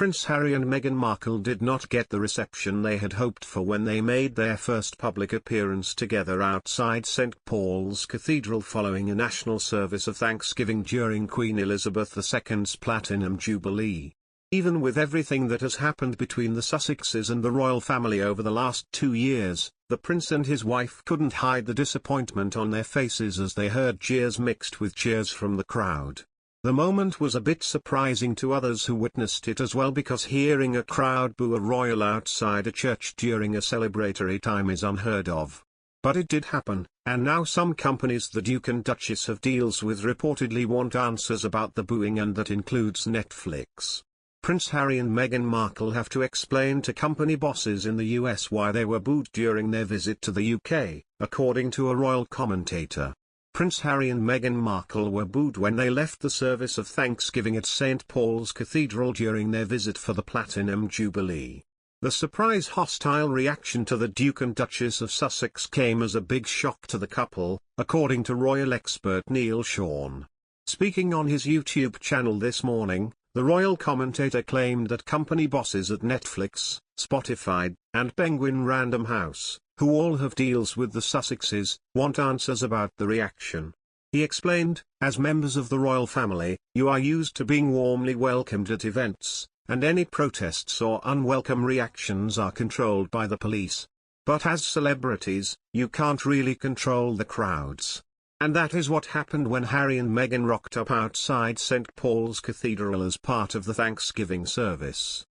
Prince Harry and Meghan Markle did not get the reception they had hoped for when they made their first public appearance together outside St. Paul's Cathedral following a national service of thanksgiving during Queen Elizabeth II's Platinum Jubilee. Even with everything that has happened between the Sussexes and the royal family over the last 2 years, the prince and his wife couldn't hide the disappointment on their faces as they heard jeers mixed with cheers from the crowd. The moment was a bit surprising to others who witnessed it as well, because hearing a crowd boo a royal outside a church during a celebratory time is unheard of. But it did happen, and now some companies the Duke and Duchess have deals with reportedly want answers about the booing, and that includes Netflix. Prince Harry and Meghan Markle have to explain to company bosses in the US why they were booed during their visit to the UK, according to a royal commentator. Prince Harry and Meghan Markle were booed when they left the service of thanksgiving at St. Paul's Cathedral during their visit for the Platinum Jubilee. The surprise hostile reaction to the Duke and Duchess of Sussex came as a big shock to the couple, according to royal expert Neil Sean. Speaking on his YouTube channel this morning, the royal commentator claimed that company bosses at Netflix, Spotify, and Penguin Random House, who all have deals with the Sussexes, want answers about the reaction. He explained, "As members of the royal family, you are used to being warmly welcomed at events, and any protests or unwelcome reactions are controlled by the police. But as celebrities, you can't really control the crowds." And that is what happened when Harry and Meghan rocked up outside St. Paul's Cathedral as part of the Thanksgiving service.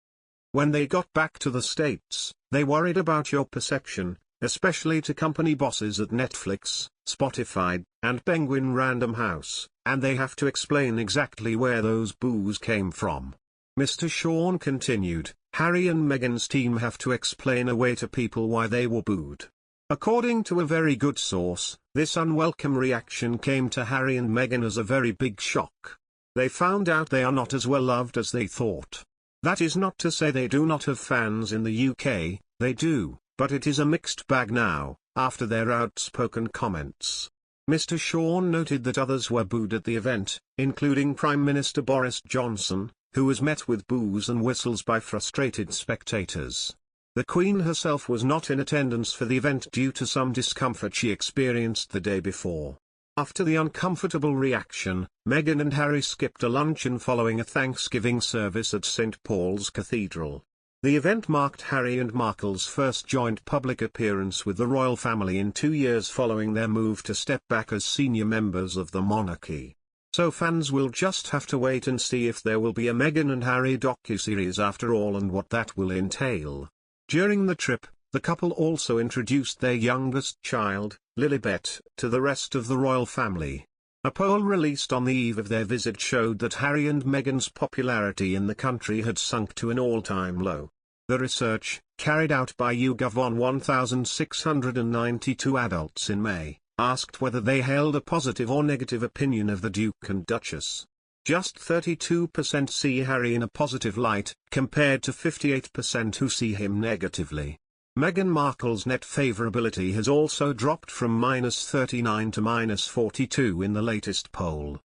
When they got back to the States, they worried about your perception, especially to company bosses at Netflix, Spotify, and Penguin Random House, and they have to explain exactly where those boos came from. Mr. Sean continued, "Harry and Meghan's team have to explain away to people why they were booed. According to a very good source, this unwelcome reaction came to Harry and Meghan as a very big shock. They found out they are not as well loved as they thought. That is not to say they do not have fans in the UK, they do, but it is a mixed bag now, after their outspoken comments." Mr. Sean noted that others were booed at the event, including Prime Minister Boris Johnson, who was met with boos and whistles by frustrated spectators. The Queen herself was not in attendance for the event due to some discomfort she experienced the day before. After the uncomfortable reaction, Meghan and Harry skipped a luncheon following a Thanksgiving service at St. Paul's Cathedral. The event marked Harry and Markle's first joint public appearance with the royal family in 2 years following their move to step back as senior members of the monarchy. So fans will just have to wait and see if there will be a Meghan and Harry docuseries after all, and what that will entail. During the trip, the couple also introduced their youngest child, Lilibet, to the rest of the royal family. A poll released on the eve of their visit showed that Harry and Meghan's popularity in the country had sunk to an all-time low. The research, carried out by YouGov on 1,692 adults in May, asked whether they held a positive or negative opinion of the Duke and Duchess. Just 32% see Harry in a positive light, compared to 58% who see him negatively. Meghan Markle's net favourability has also dropped from -39 to -42 in the latest poll.